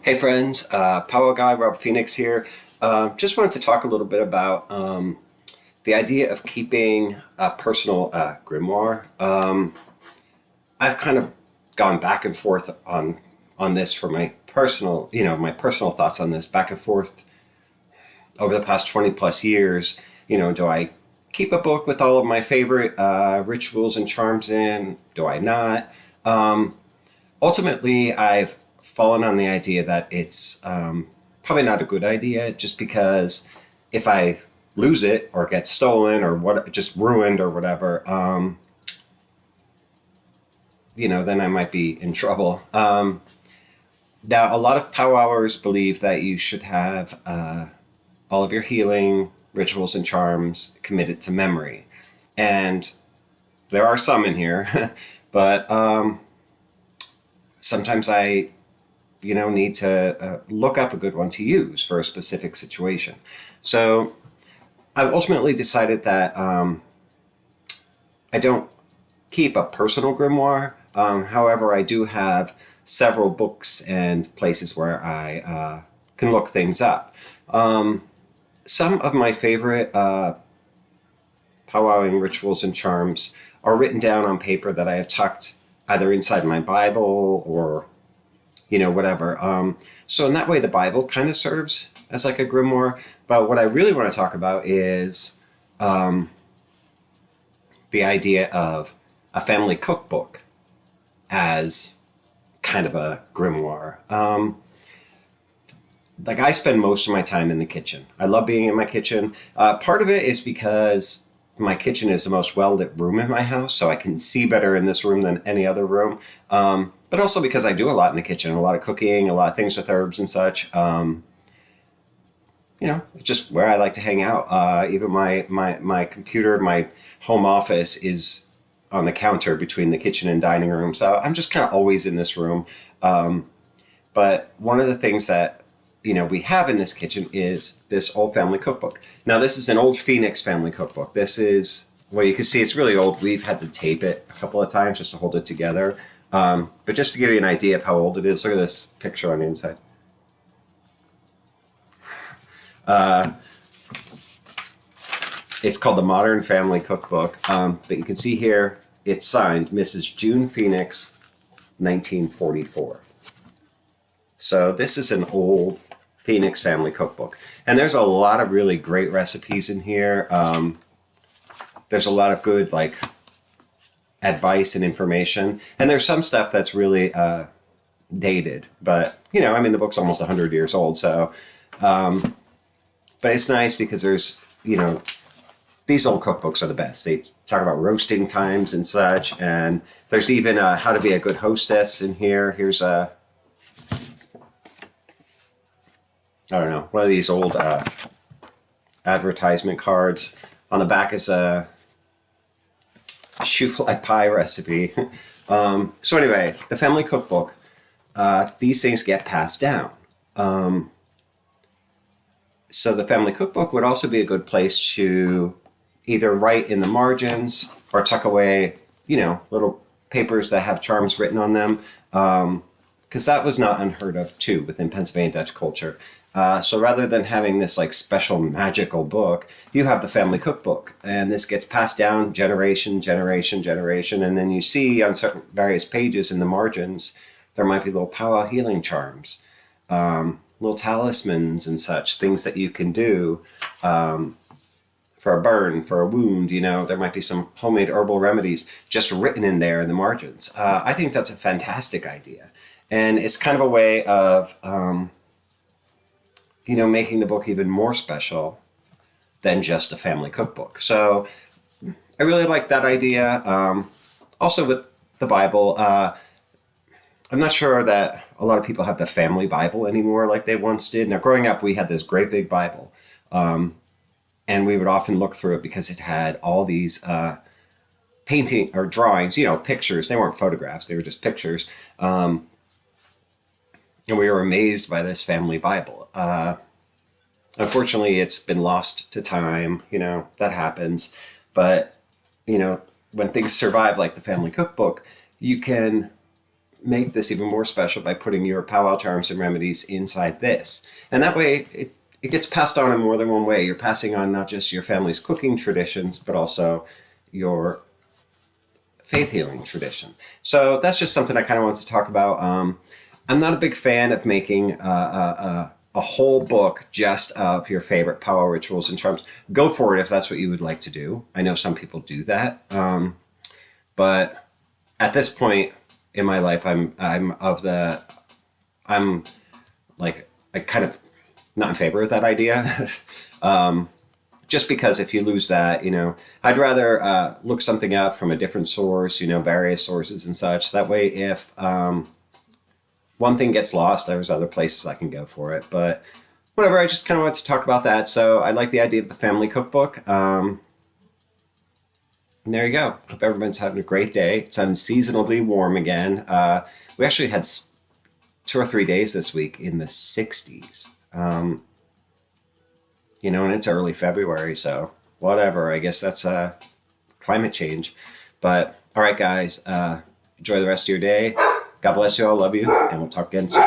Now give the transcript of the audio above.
Hey friends, Powwow Guy Rob Phoenix here. Just wanted to talk a little bit about the idea of keeping a personal grimoire. I've kind of gone back and forth on this for my personal, my personal thoughts on this back and forth over the past 20 plus years. Do I keep a book with all of my favorite rituals and charms in? Do I not? Ultimately, I've fallen on the idea that it's probably not a good idea, just because if I lose it or get stolen or what, just ruined or whatever, then I might be in trouble. Now, a lot of powwowers believe that you should have all of your healing rituals and charms committed to memory. And there are some in here, but sometimes I need to look up a good one to use for a specific situation. So I've ultimately decided that I don't keep a personal grimoire. However, I do have several books and places where I can look things up. Some of my favorite powwowing rituals and charms are written down on paper that I have tucked either inside my Bible or whatever. So in that way, the Bible kind of serves as like a grimoire. But what I really want to talk about is the idea of a family cookbook as kind of a grimoire. Like, I spend most of my time in the kitchen. I love being in my kitchen. Part of it is because my kitchen is the most well-lit room in my house, so I can see better in this room than any other room. But also because I do a lot in the kitchen, a lot of cooking, a lot of things with herbs and such. It's just where I like to hang out. Even my computer, my home office is on the counter between the kitchen and dining room. So I'm just kind of always in this room. But one of the things that we have in this kitchen is this old family cookbook. Now, this is an old Phoenix family cookbook. This is, well, you can see it's really old. We've had to tape it a couple of times just to hold it together. But just to give you an idea of how old it is, look at this picture on the inside. It's called the Modern Family Cookbook. But you can see here, it's signed Mrs. June Phoenix, 1944. So this is an old Phoenix family cookbook. And there's a lot of really great recipes in here. There's a lot of good, advice and information. And there's some stuff that's really dated. But, the book's almost 100 years old. So, but it's nice because there's, these old cookbooks are the best. They talk about roasting times and such. And there's even how to be a good hostess in here. Here's one of these old advertisement cards. On the back is a shoe fly pie recipe. So anyway, the family cookbook, these things get passed down. So the family cookbook would also be a good place to either write in the margins or tuck away, little papers that have charms written on them. Because that was not unheard of too within Pennsylvania Dutch culture. So rather than having this special magical book, you have the family cookbook, and this gets passed down generation, and then you see on certain various pages in the margins, there might be little powwow healing charms, little talismans and such, things that you can do for a burn, for a wound. There might be some homemade herbal remedies just written in there in the margins. I think that's a fantastic idea. And it's kind of a way of, making the book even more special than just a family cookbook. So I really like that idea. Also with the Bible, I'm not sure that a lot of people have the family Bible anymore like they once did. Now, growing up, we had this great big Bible. And we would often look through it because it had all these painting or drawings, pictures. They weren't photographs. They were just pictures. And we were amazed by this family Bible. Unfortunately, it's been lost to time. That happens. But, when things survive like the family cookbook, you can make this even more special by putting your powwow charms and remedies inside this. And that way it gets passed on in more than one way. You're passing on not just your family's cooking traditions, but also your faith healing tradition. So that's just something I kind of want to talk about. I'm not a big fan of making a whole book just of your favorite powwow rituals and charms. Go for it if that's what you would like to do. I know some people do that. But at this point in my life, I'm like, I kind of not in favor of that idea. Just because if you lose that, I'd rather look something up from a different source, various sources and such. That way, if one thing gets lost, there's other places I can go for it. But whatever, I just kind of wanted to talk about that. So I like the idea of the family cookbook. And there you go. Hope everyone's having a great day. It's unseasonably warm again. We actually had 2 or 3 days this week in the 60s. And it's early February, so whatever. I guess that's climate change. But all right, guys, enjoy the rest of your day. God bless you all. Love you. And we'll talk again soon.